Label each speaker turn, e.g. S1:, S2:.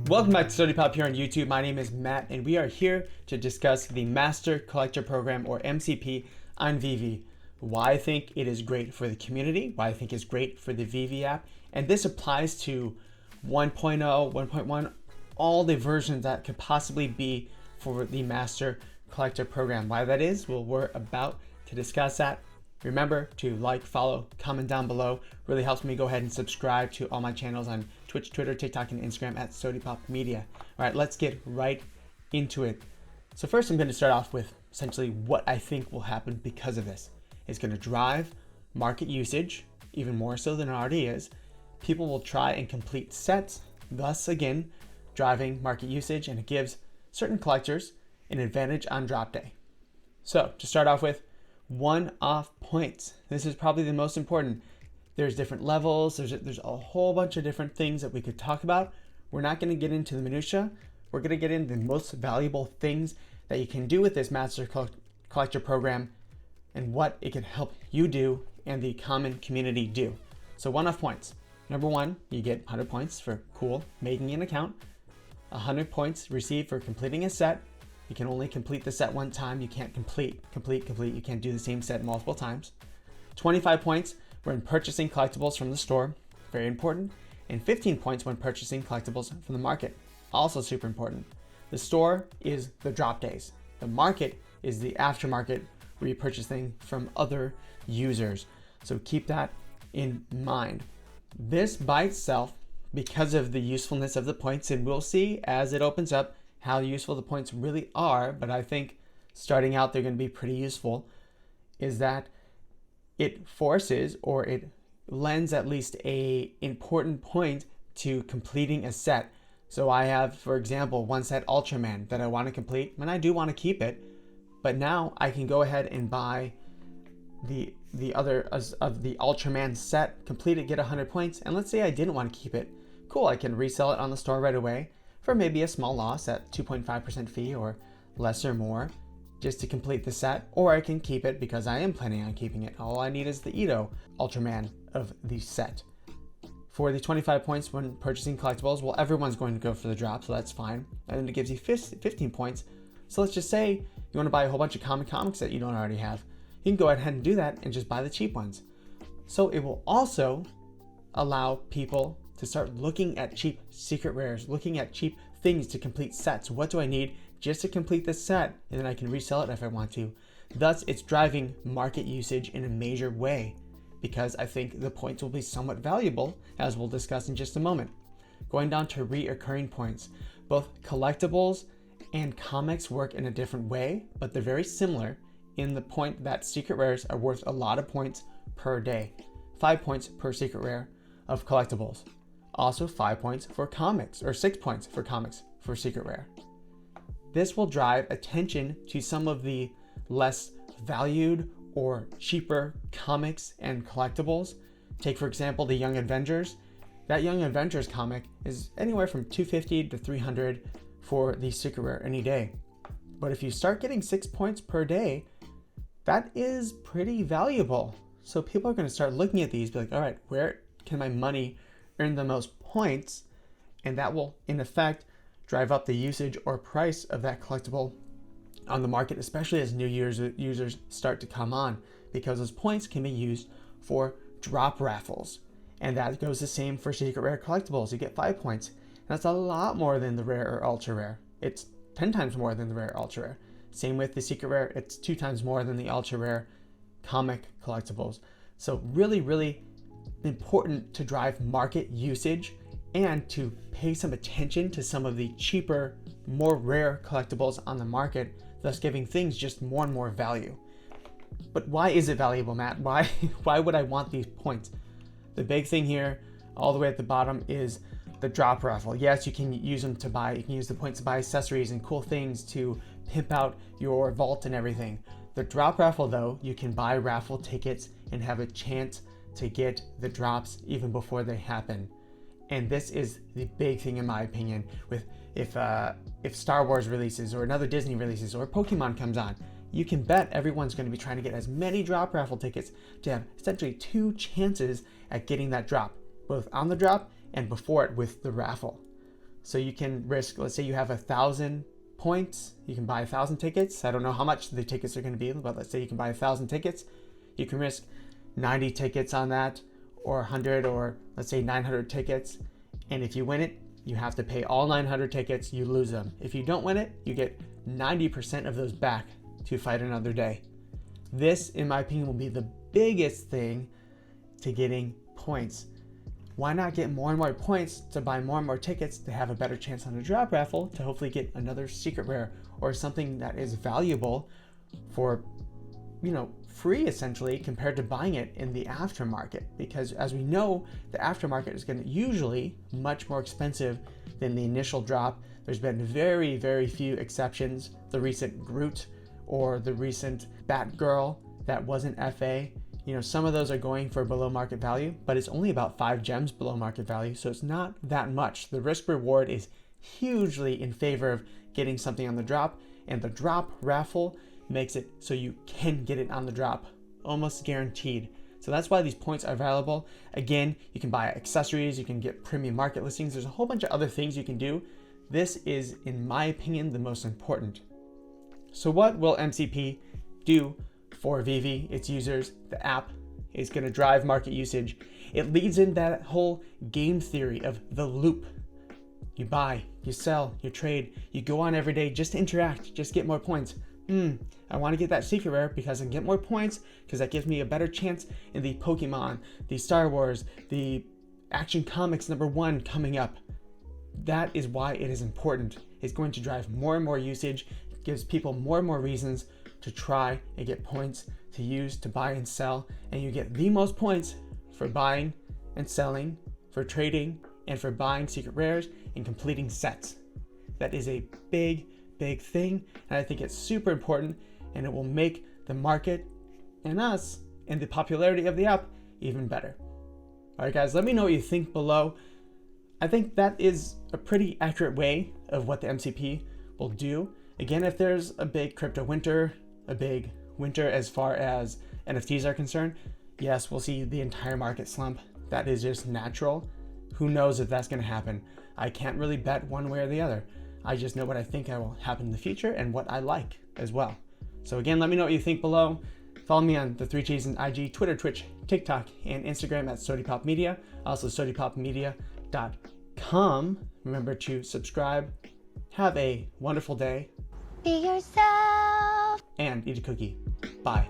S1: Welcome back to Sodi here on YouTube. My name is Matt, and we are here to discuss the Master Collector Program, or MCP, on VeVe. Why I think it is great for the community, why I think it's great for the VeVe app, and this applies to 1.0, 1.1, all the versions that could possibly be for the Master Collector Program. Why that is, well, we're about to discuss that. Remember to like, follow, comment down below. Really helps me. Go ahead and subscribe to all my channels on Twitch, Twitter, TikTok, and Instagram at SodiPopMedia. All right, let's get right into it. So first, I'm going to start off with essentially what I think will happen because of this. It's going to drive market usage, even more so than it already is. People will try and complete sets, thus again, driving market usage, and it gives certain collectors an advantage on drop day. So to start off with, one-off points. This is probably the most important. There's different levels. There's a whole bunch of different things that we could talk about. We're not going to get into the minutia. We're going to get into the most valuable things that you can do with this Master Collector Program and what it can help you do and the common community do. So one-off points. Number one, you get 100 points for making an account. 100 points received for completing a set. You can only complete the set one time. You can't complete. You can't do the same set multiple times. 25 points when purchasing collectibles from the store, very important. And 15 points when purchasing collectibles from the market, also super important. The store is the drop days. The market is the aftermarket where you purchase things from other users. So keep that in mind. This by itself, because of the usefulness of the points, and we'll see as it opens up how useful the points really are, but I think starting out they're going to be pretty useful, is that it forces, or it lends at least a important point to completing a set. So I have, for example, one set Ultraman that I want to complete, and I do want to keep it, but now I can go ahead and buy the other of the Ultraman set, complete it, get 100 points, and let's say I didn't want to keep it. Cool, I can resell it on the store right away for maybe a small loss at 2.5% fee or less or more, just to complete the set, or I can keep it because I am planning on keeping it. All I need is the Ito Ultraman of the set. For the 25 points when purchasing collectibles, well, everyone's going to go for the drop, so that's fine. And then it gives you 15 points. So let's just say you want to buy a whole bunch of comics that you don't already have. You can go ahead and do that and just buy the cheap ones. So it will also allow people to start looking at cheap secret rares, looking at cheap things to complete sets. What do I need just to complete this set? And then I can resell it if I want to. Thus, it's driving market usage in a major way, because I think the points will be somewhat valuable, as we'll discuss in just a moment. Going down to reoccurring points. Both collectibles and comics work in a different way, but they're very similar in the point that secret rares are worth a lot of points per day. 5 points per secret rare of collectibles. Also 5 points for comics, or 6 points for comics for secret rare. This will drive attention to some of the less valued or cheaper comics and collectibles. Take, for example, the Young Avengers. That Young Avengers comic is anywhere from $250 to $300 for the secret rare any day. But if you start getting 6 points per day, that is pretty valuable. So people are going to start looking at these, be like, all right, where can my money earn the most points? And that will, in effect, drive up the usage or price of that collectible on the market, especially as new users start to come on, because those points can be used for drop raffles. And that goes the same for secret rare collectibles. You get 5 points. That's a lot more than the rare or ultra rare. It's 10 times more than the rare ultra rare. Same with the secret rare, it's 2 times more than the ultra rare comic collectibles. So really, really important to drive market usage and to pay some attention to some of the cheaper, more rare collectibles on the market, thus giving things just more and more value. But why is it valuable, Matt? Why would I want these points? The big thing here, all the way at the bottom, is the drop raffle. Yes, you can use them to buy, you can use the points to buy accessories and cool things to pimp out your vault and everything. The drop raffle, though, you can buy raffle tickets and have a chance to get the drops even before they happen. And this is the big thing, in my opinion, with if Star Wars releases or another Disney releases or Pokemon comes on, you can bet everyone's going to be trying to get as many drop raffle tickets to have essentially 2 chances at getting that drop, both on the drop and before it with the raffle. So you can risk, let's say you have 1,000 points, you can buy 1,000 tickets. I don't know how much the tickets are going to be, but let's say you can buy 1,000 tickets. You can risk 90 tickets on that, or 100, or let's say 900 tickets. And if you win it, you have to pay all 900 tickets, you lose them. If you don't win it, you get 90% of those back to fight another day. This, in my opinion, will be the biggest thing to getting points. Why not get more and more points to buy more and more tickets to have a better chance on a drop raffle to hopefully get another secret rare or something that is valuable for, free essentially, compared to buying it in the aftermarket? Because as we know, the aftermarket is going to usually much more expensive than the initial drop. There's been very, very few exceptions. The recent Groot or the recent Batgirl that wasn't FA. Some of those are going for below market value, but it's only about 5 gems below market value, so it's not that much. The risk reward is hugely in favor of getting something on the drop, and the drop raffle makes it so you can get it on the drop, almost guaranteed. So that's why these points are valuable. Again, you can buy accessories, you can get premium market listings. There's a whole bunch of other things you can do. This is, in my opinion, the most important. So what will MCP do for VeVe, its users? The app is going to drive market usage. It leads in that whole game theory of the loop. You buy, you sell, you trade, you go on every day just to interact, just get more points. I want to get that secret rare because I can get more points, because that gives me a better chance in the Pokemon, the Star Wars, the Action Comics #1 coming up. That is why it is important. It's going to drive more and more usage, gives people more and more reasons to try and get points to use to buy and sell, and you get the most points for buying and selling, for trading, and for buying secret rares and completing sets. That is a big thing, and I think it's super important, and it will make the market and us and the popularity of the app even better. All right, guys, let me know what you think below. I think that is a pretty accurate way of what the MCP will do. Again, if there's a big crypto winter, a big winter as far as NFTs are concerned, yes, we'll see the entire market slump. That is just natural. Who knows if that's going to happen? I can't really bet one way or the other. I just know what I think will happen in the future and what I like as well. So again, let me know what you think below. Follow me on the 3 Gs in IG, Twitter, Twitch, TikTok, and Instagram at SodiPopMedia. Also SodiPopMedia.com. Remember to subscribe. Have a wonderful day.
S2: Be yourself.
S1: And eat a cookie. Bye.